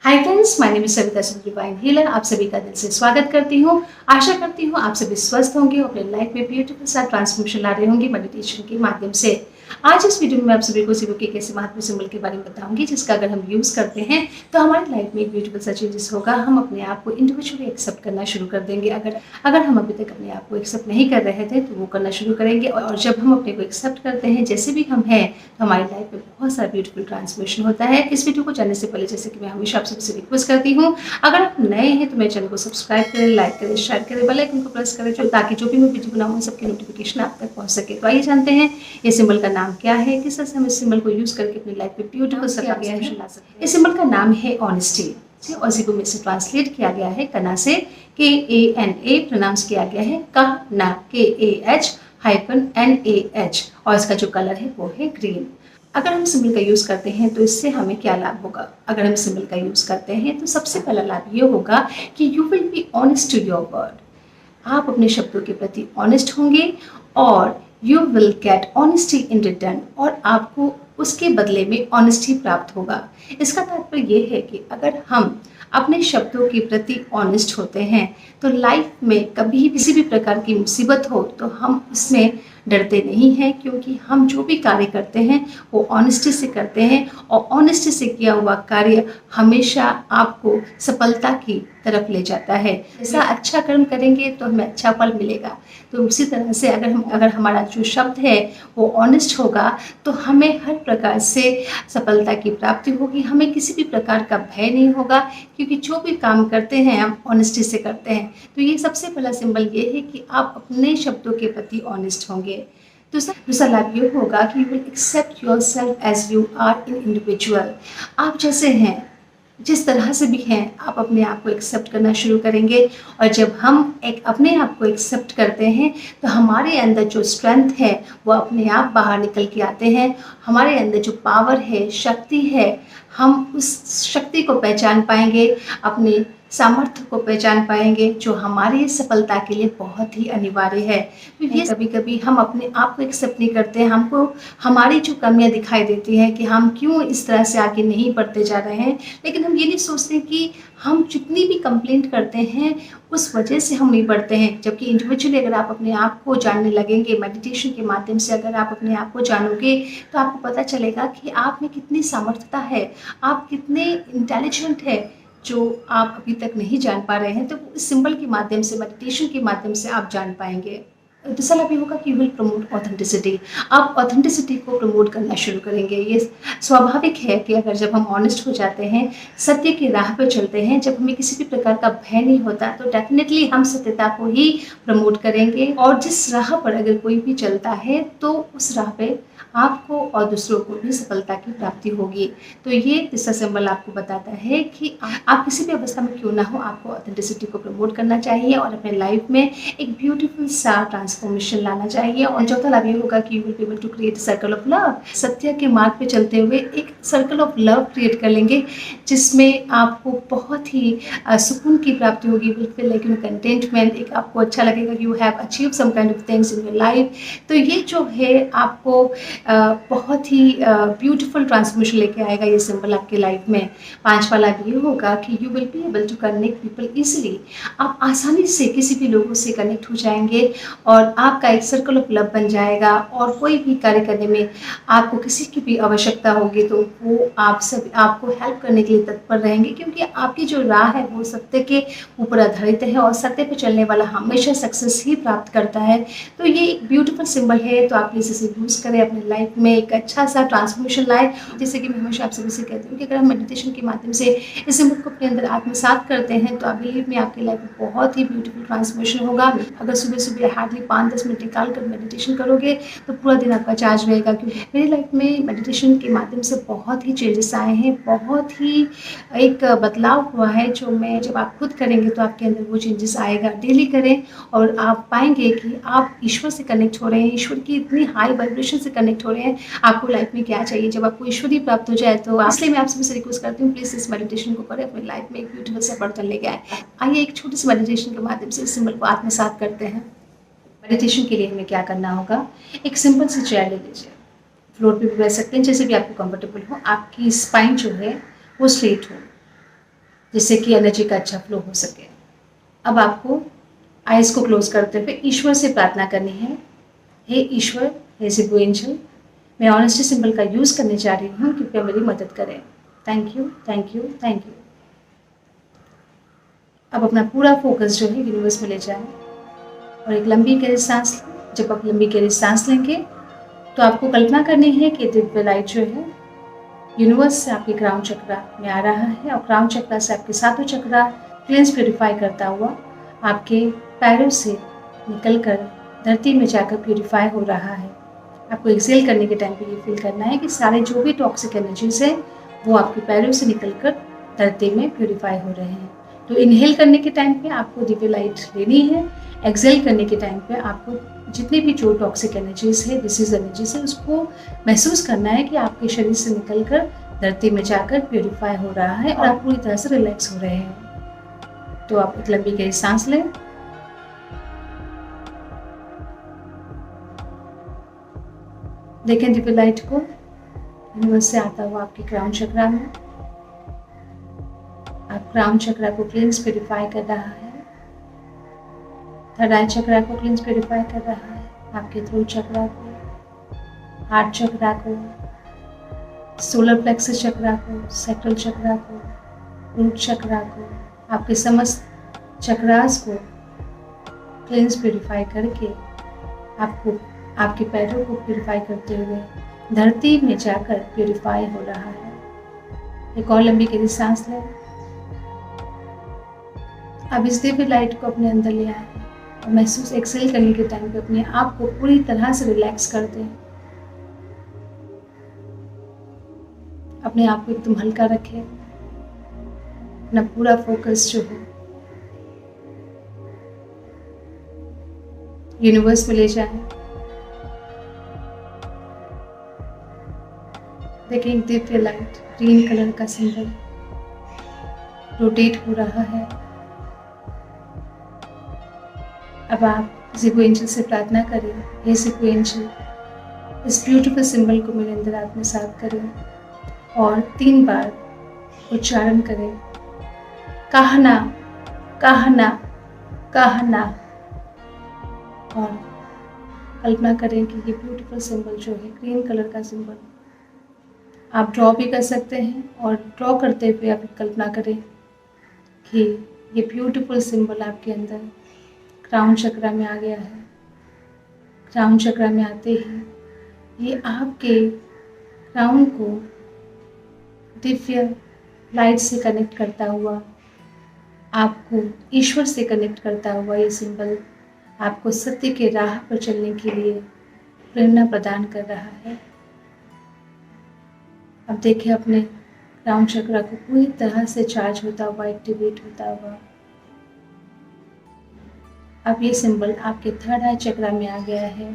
Hi friends, my name is Savita divine healer. आप सभी का दिल से स्वागत करती हूँ। आशा करती हूँ आप सभी स्वस्थ होंगे और अपने लाइफ में ब्यूटीफुल सा ट्रांसफॉर्मेशन ला रहे होंगे मेडिटेशन के माध्यम से। आज इस वीडियो में आप सभी को शिवो के कैसे महात्मा सिंबल के बारे में बताऊंगी, जिसका अगर हम यूज करते हैं तो हमारी लाइफ में एक ब्यूटीफुल सा चेंजेस होगा। हम अपने आप को इंडिविजुअली एक्सेप्ट करना शुरू कर देंगे। अगर हम अभी तक अपने आप को एक्सेप्ट नहीं कर रहे थे तो वो करना शुरू करेंगे। और जब हम अपने को एक्सेप्ट करते हैं जैसे भी हम हैं, तो हमारी लाइफ में बहुत सारा ब्यूटीफुल ट्रांसफॉर्मेशन होता है। इस वीडियो को जानने से पहले, जैसे कि मैं हमेशा आप सबसे रिक्वेस्ट करती हूँ, अगर आप नए हैं तो मेरे चैनल को सब्सक्राइब करें, लाइक करें, शेयर करें, बेल आइकन को प्रेस करें ताकि जो भी मैं वीडियो बनाऊँ सबकी नोटिफिकेशन आप तक पहुँच सके। तो आइए जानते हैं ये सिंबल का नाम क्या है, किस तरह से हम इस सिंबल को यूज करके अपनी लाइफ में ब्यूटीफुल सा ट्रांसफॉर्मेशन ला सकते हैं। इस सिंबल का नाम है ऑनेस्टी और इसी को में से ट्रांसलेट किया गया है कना से KANA प्रोनाउंस किया गया है कहना KAH-NAH और इसका जो कलर है वो है ग्रीन। अगर हम सिंबल का यूज करते हैं तो इससे हमें क्या लाभ होगा? अगर हम सिंबल का यूज करते हैं तो सबसे पहला लाभ ये होगा कि you will be honest to your word. आप अपने शब्दों के प्रति ऑनेस्ट होंगे और you will get honesty in return, और आपको उसके बदले में ऑनेस्टी प्राप्त होगा। इसका तात्पर्य ये है कि अगर हम अपने शब्दों के प्रति ऑनेस्ट होते हैं तो लाइफ में कभी किसी भी प्रकार की मुसीबत हो तो हम उसमें डरते नहीं हैं, क्योंकि हम जो भी कार्य करते हैं वो ऑनेस्टी से करते हैं और ऑनेस्टी से किया हुआ कार्य हमेशा आपको सफलता की तरफ ले जाता है। ऐसा अच्छा कर्म करेंगे तो हमें अच्छा फल मिलेगा। तो उसी तरह से अगर हमारा जो शब्द है वो ऑनेस्ट होगा तो हमें हर प्रकार से सफलता की प्राप्ति होगी। हमें किसी भी प्रकार का भय नहीं होगा, क्योंकि जो भी काम करते हैं हम ऑनेस्टी से करते हैं। तो ये सबसे पहला सिंबल ये है कि आप अपने शब्दों के प्रति ऑनेस्ट होंगे। दूसरा लाभ ये होगा कि you will accept yourself as you are in individual. आप जैसे हैं, जिस तरह से भी हैं, आप अपने आप को एक्सेप्ट करना शुरू करेंगे। और जब हम अपने आप को एक्सेप्ट करते हैं तो हमारे अंदर जो स्ट्रेंथ है वो अपने आप बाहर निकल के आते हैं। हमारे अंदर जो पावर है, शक्ति है, हम उस शक्ति को पहचान पाएंगे, अपने सामर्थ्य को पहचान पाएंगे, जो हमारी सफलता के लिए बहुत ही अनिवार्य है। क्योंकि कभी कभी हम अपने आप को एक्सेप्ट नहीं करते हैं, हमको हमारी जो कमियां दिखाई देती हैं कि हम क्यों इस तरह से आगे नहीं बढ़ते जा रहे हैं। लेकिन हम ये नहीं सोचते कि हम जितनी भी कंप्लेंट करते हैं उस वजह से हम नहीं बढ़ते हैं। जबकि इंडिविजुअली अगर आप अपने आप को जानने लगेंगे, मेडिटेशन के माध्यम से अगर आप अपने आप को जानोगे तो आपको पता चलेगा कि आप में कितनी सामर्थ्यता है, आप कितने इंटेलिजेंट है, जो आप अभी तक नहीं जान पा रहे हैं। तो इस सिंबल के माध्यम से, मेडिटेशन के माध्यम से आप जान पाएंगे। दूसरा लाभ ये होगा कि यू विल प्रमोट ऑथेंटिसिटी। आप ऑथेंटिसिटी को प्रमोट करना शुरू करेंगे। ये स्वाभाविक है कि अगर जब हम ऑनेस्ट हो जाते हैं, सत्य की राह पर चलते हैं, जब हमें किसी भी प्रकार का भय नहीं होता, तो डेफिनेटली हम सत्यता को ही प्रमोट करेंगे। और जिस राह पर अगर कोई भी चलता है तो उस राह पे आपको और दूसरों को भी सफलता की प्राप्ति होगी। तो ये तीसरा सिंबल आपको बताता है कि आप किसी भी अवस्था में क्यों ना हो, आपको ऑथेंटिसिटी को प्रमोट करना चाहिए और अपने लाइफ में एक ब्यूटीफुल सा ट्रांसफॉर्मेशन लाना चाहिए। और चौथा लाभ ये होगा कि you will be able to create circle of love. सत्य के मार्ग पे चलते हुए एक सर्कल ऑफ लव क्रिएट कर लेंगे, जिसमें आपको बहुत ही सुकून की प्राप्ति होगी। बिल्कुल लाइक कंटेंटमेंट, एक आपको अच्छा लगेगा कि you have achieve some kind of things in your life. तो ये जो है आपको बहुत ही ब्यूटीफुल ट्रांसफॉर्मेशन लेके आएगा ये सिंबल आपके लाइफ में। पांचवा लाभ ये होगा कि you will be able to connect people easily. आप आसानी से किसी भी लोगों से कनेक्ट हो जाएंगे और आपका एक सर्कल ऑफ लव बन जाएगा। और कोई भी कार्य करने में आपको किसी की भी आवश्यकता होगी तो वो आपको हेल्प करने के लिए तत्पर रहेंगे, क्योंकि आपकी जो राह है वो सत्य के ऊपर आधारित है और सत्य पर चलने वाला हमेशा सक्सेस ही प्राप्त करता है। तो ये एक ब्यूटीफुल सिंबल है, तो आप प्लीज़ इसे यूज़ करें, अपने लाइफ में एक अच्छा सा ट्रांसफॉर्मेशन लाए। जैसे कि मैं हमेशा आप सभी से कहती हूँ कि अगर हम मेडिटेशन के माध्यम से इस सिंबल को अपने अंदर आत्मसात करते हैं तो आप बिलीव में आपकी लाइफ में बहुत ही ब्यूटीफुल ट्रांसफॉर्मेशन होगा। अगर सुबह सुबह हार्डली 5-10 मिनट निकाल कर मेडिटेशन करोगे तो पूरा दिन आपका चार्ज रहेगा। क्योंकि मेरी लाइफ में मेडिटेशन के माध्यम से बहुत ही चेंजेस आए हैं, बहुत ही एक बदलाव हुआ है, जो मैं जब आप खुद करेंगे तो आपके अंदर वो चेंजेस आएगा। डेली करें और आप पाएंगे कि आप ईश्वर से कनेक्ट हो रहे हैं, ईश्वर की इतनी हाई वाइब्रेशन से कनेक्ट हो रहे हैं। आपको लाइफ में क्या चाहिए, जब आपको ईश्वरी प्राप्त हो जाए तो इसलिए मैं आप सभी से रिक्वेस्ट करती हूँ, प्लीज़ इस मेडिटेशन को करें, अपनी लाइफ में एक ब्यूटीफुल सा बर्तन लेके आए। आइए एक छोटी सी मेडिटेशन के माध्यम से इस सिंबल को आत्मसात करते हैं। मेडिटेशन के लिए हमें क्या करना होगा, एक सिंपल सी चेयर ले लीजिए। फ्लोर पे भी बैठ सकते हैं, जैसे भी आपको कंफर्टेबल हो। आपकी स्पाइन जो है वो स्ट्रेट हो, जिससे कि एनर्जी का अच्छा फ्लो हो सके। अब आपको आइज को क्लोज करते हुए ईश्वर से प्रार्थना करनी है। हे ईश्वर, हे शिव एंजल, मैं ऑनेस्टी सिंबल का यूज़ करने जा रही हूँ, कृपया मेरी मदद करें। Thank you, thank you, thank you. अब अपना पूरा फोकस जो है यूनिवर्स में ले जाएं और एक लंबी गहरी सांस लें। जब आप लंबी गहरी सांस लेंगे तो आपको कल्पना करनी है कि दिव्य लाइट जो है यूनिवर्स से आपके क्राउन चक्रा में आ रहा है और क्राउन चक्रा से आपके सातों चक्रा क्लींस प्यूरिफाई करता हुआ आपके पैरों से निकलकर धरती में जाकर प्यूरिफाई हो रहा है। आपको एक्सेल करने के टाइम पे ये फील करना है कि सारे जो भी टॉक्सिक एनर्जीज है वो आपके पैरों से निकलकर धरती में प्यूरिफाई हो रहे हैं। तो इनहेल करने के टाइम पे आपको दिव्य लाइट लेनी है। एक्सेल करने के टाइम पे आपको जितने भी जो टॉक्सिक एनर्जीज है, डिसीज एनर्जीज है, उसको महसूस करना है कि आपके शरीर से निकलकर धरती में जाकर प्यूरिफाई हो रहा है और आप पूरी तरह से रिलैक्स हो रहे हैं। तो आप एक लंबी गहरी सांस लें। देखें दिव्य लाइट को यूनिवर्स से आता हुआ आपके क्राउन चक्रा में। आप क्राउन चक्रा को क्लींस प्यूरिफाई कर रहा है, थर्ड आई चक्रा को क्लींस प्यूरिफाई कर रहा है, आपके थ्रोट चक्रा को, हार्ट चक्रा को, सोलर प्लेक्सस चक्रा को, सैक्रल चक्रा को, रूट चक्रा को, आपके समस्त चक्रास को क्लींस प्यूरिफाई करके आपको आपके पैरों को प्यूरिफाई करते हुए धरती में जाकर प्यूरिफाई हो रहा है। एक और लंबी गहरी सांस लें। अब इस दिव्य लाइट को अपने अंदर ले आए और महसूस एक्सेल करने के टाइम पे अपने आप को पूरी तरह से रिलैक्स कर दें। अपने आप को एकदम हल्का रखें। अपना पूरा फोकस जो है यूनिवर्स में ले जाएं। देखें एक दिव्य लाइट ग्रीन कलर का सिंबल रोटेट हो रहा है। अब आप शिव एंजल से प्रार्थना करें, हे शिव एंजल, इस ब्यूटीफुल सिंबल को मेरे अंदर आत्मसात करें और 3 बार उच्चारण करें, कहना कहना कहना। और कल्पना करें कि ये ब्यूटीफुल सिंबल जो है ग्रीन कलर का सिंबल आप ड्रॉ भी कर सकते हैं और ड्रॉ करते हुए आप कल्पना करें कि ये ब्यूटीफुल सिंबल आपके अंदर क्राउन चक्रा में आ गया है। क्राउन चक्रा में आते ही ये आपके क्राउन को दिव्य लाइट से कनेक्ट करता हुआ, आपको ईश्वर से कनेक्ट करता हुआ ये सिंबल आपको सत्य के राह पर चलने के लिए प्रेरणा प्रदान कर रहा है। अब देखिए अपने क्राउन चक्रा को पूरी तरह से चार्ज होता हुआ, एक्टिवेट होता हुआ। अब ये सिंबल आपके थर्ड आई चक्रा में आ गया है।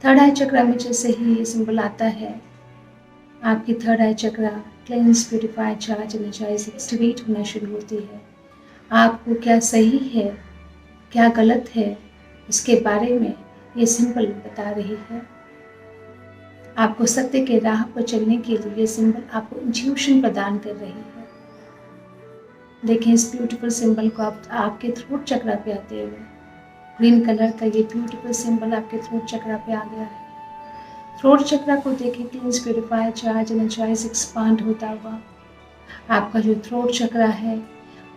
थर्ड आई चक्रा में जैसे ही ये सिंबल आता है, आपकी third eye chakra cleanse, purify, charge, energise, activate होना शुरू होती है। आपको क्या सही है, क्या गलत है, इसके बारे में ये सिंबल बता रही है। आपको सत्य के राह पर चलने के लिए ये सिंबल आपको इंट्यूशन प्रदान कर रही है। देखें इस ब्यूटीफुल सिंबल को आप आपके थ्रोट चक्रा पे आते हुए, ग्रीन कलर का ये ब्यूटीफुल सिंबल आपके थ्रोट चक्रा पे आ गया है। थ्रोट चक्रा को देखें cleanse, purify, charge, energize, expand होता हुआ। आपका जो थ्रोट चक्रा है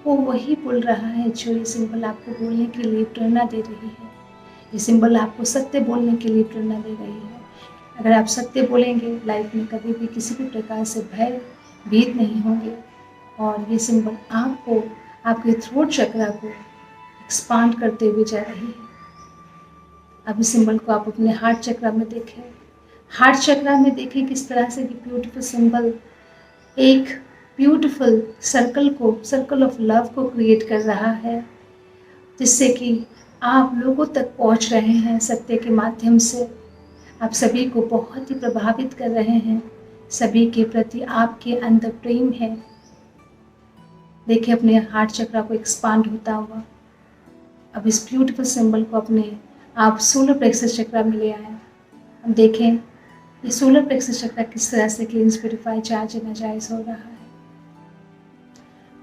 वो वही बोल रहा है जो ये सिंबल आपको बोलने के लिए प्रेरणा दे रही है। ये सिंबल आपको सत्य बोलने के लिए प्रेरणा दे रही है। अगर आप सत्य बोलेंगे, लाइफ में कभी भी किसी भी प्रकार से भय भीत नहीं होंगे। और ये सिंबल आपको आपके थ्रोट चक्रा को एक्सपांड करते हुए जा रही है। अब इस सिंबल को आप अपने हार्ट चक्रा में देखें। हार्ट चक्रा में देखें किस तरह से ये ब्यूटीफुल सिंबल एक ब्यूटीफुल सर्कल ऑफ लव को क्रिएट कर रहा है, जिससे कि आप लोगों तक पहुंच रहे हैं सत्य के माध्यम से। आप सभी को बहुत ही प्रभावित कर रहे हैं। सभी के प्रति आपके अंदर प्रेम है। देखिए अपने हार्ट चक्रा को एक्सपांड होता हुआ। अब इस ब्यूटीफुल सिंबल को अपने आप सोलर प्लेक्सस चक्रा में ले आए। अब देखें ये सोलर प्लेक्सस चक्रा किस तरह से क्लींस, प्यूरिफाई, चार्ज, एनर्जाइज हो रहा है।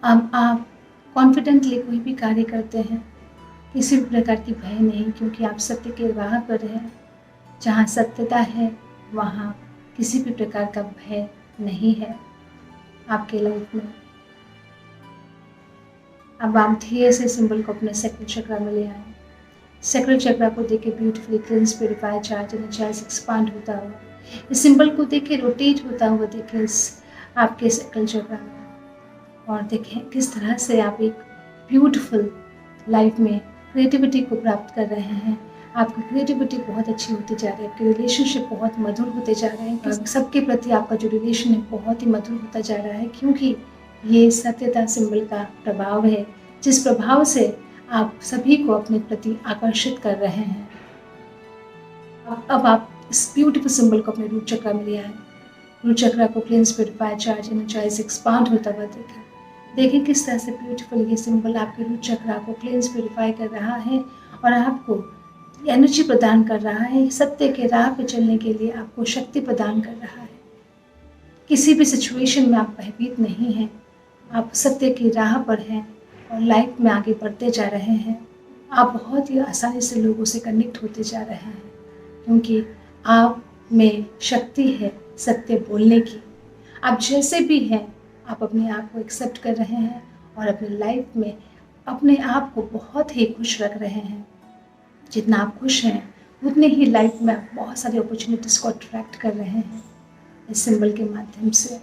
अब आप कॉन्फिडेंटली कोई भी कार्य करते हैं, किसी भी प्रकार की भय नहीं, क्योंकि आप सत्य के राह पर हैं। जहाँ सत्यता है वहाँ किसी भी प्रकार का भय नहीं है आपके लाइफ में। अब आप धीरे से सिंबल को अपने सेक्रल चक्रा में ले आए। सेक्रल चक्रा को देखिए beautifully cleanse, purify, charge, energize, expand होता हुआ। इस सिंबल को देखिए रोटेट होता हुआ देखिए इस आपके सेक्रल चक्रा में, और देखें किस तरह से आप एक ब्यूटीफुल लाइफ में क्रिएटिविटी को प्राप्त कर रहे हैं। आपकी क्रिएटिविटी बहुत अच्छी होती जा रही है, आपके रिलेशनशिप बहुत मधुर होते जा रहे हैं, सबके प्रति आपका जो रिलेशन है बहुत ही मधुर होता जा रहा है, क्योंकि ये सत्यता सिंबल का प्रभाव है, जिस प्रभाव से आप सभी को अपने प्रति आकर्षित कर रहे हैं। अब आप इस ब्यूटीफुल सिंबल को अपने रूट चक्रा में ले आए। रूट चक्रा को cleanse, purify, charge, energize, expand होता हुआ देखें। देखें किस तरह से ब्यूटीफुल ये सिंबल आपके रूट चक्रा को क्लींस, प्यूरिफाई कर रहा है और आपको एनर्जी प्रदान कर रहा है। सत्य के राह पे चलने के लिए आपको शक्ति प्रदान कर रहा है। किसी भी सिचुएशन में आप भयभीत नहीं हैं, आप सत्य की राह पर हैं और लाइफ में आगे बढ़ते जा रहे हैं। आप बहुत ही आसानी से लोगों से कनेक्ट होते जा रहे हैं, क्योंकि आप में शक्ति है सत्य बोलने की। आप जैसे भी हैं आप अपने आप को एक्सेप्ट कर रहे हैं और अपनी लाइफ में अपने आप को बहुत ही खुश रख रहे हैं। जितना आप खुश हैं उतने ही लाइफ में आप बहुत सारी अपॉर्चुनिटीज़ को अट्रैक्ट कर रहे हैं इस सिंबल के माध्यम से।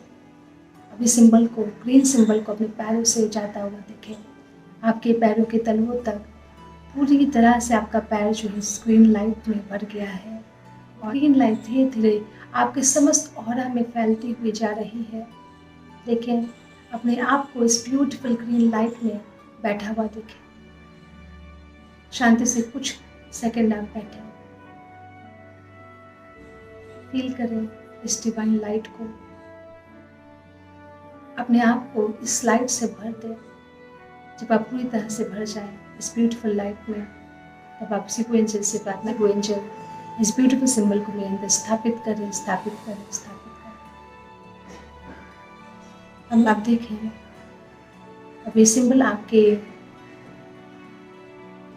अभी सिंबल को, ग्रीन सिंबल को अपने पैरों से जाता हुआ देखें। आपके पैरों के तलवों तक पूरी तरह से आपका पैर जो है ग्रीन लाइट में भर गया है और ग्रीन लाइट धीरे धीरे आपके समस्त ऑरा में फैलती हुई जा रही है। देखें अपने आप को इस ब्यूटीफुल ग्रीन लाइट में बैठा हुआ देखें। शांति से कुछ सेकंड आप बैठे, फील करें इस डिवाइन लाइट को, अपने आप को इस लाइट से भर दें। जब आप पूरी तरह से भर जाएं इस ब्यूटीफुल लाइट में, तब आप शिव एंजल से प्रार्थना करें, एंजल इस ब्यूटीफुल सिंबल को मेरे अंदर स्थापित करें, स्थापित करें, स्थापित करें। अब आप देखें अब ये सिंबल आपके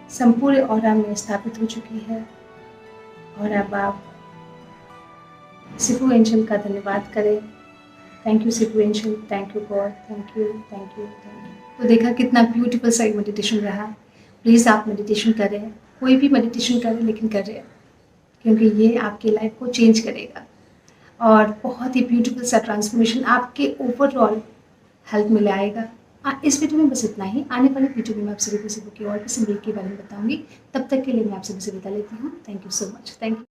संपूर्ण ऑरा में स्थापित हो चुकी है और अब आप शिव एंजल का धन्यवाद करें। Thank you Shiv angel, thank you God, thank you, thank you, thank you. तो देखा कितना ब्यूटीफुल सा मेडिटेशन रहा। प्लीज़ आप मेडिटेशन करें, कोई भी मेडिटेशन करें लेकिन करें, क्योंकि ये आपकी लाइफ को चेंज करेगा और बहुत ही ब्यूटीफुल सा ट्रांसफॉर्मेशन आपके ओवरऑल हेल्थ में लाएगा। इस वीडियो में बस इतना ही। आने वाले वीडियो में मैं आप सभी को की और भी सिंबल के बारे में बताऊंगी। तब तक के लिए मैं आप सभी से विदा लेती हूँ। Thank you so much. Thank you.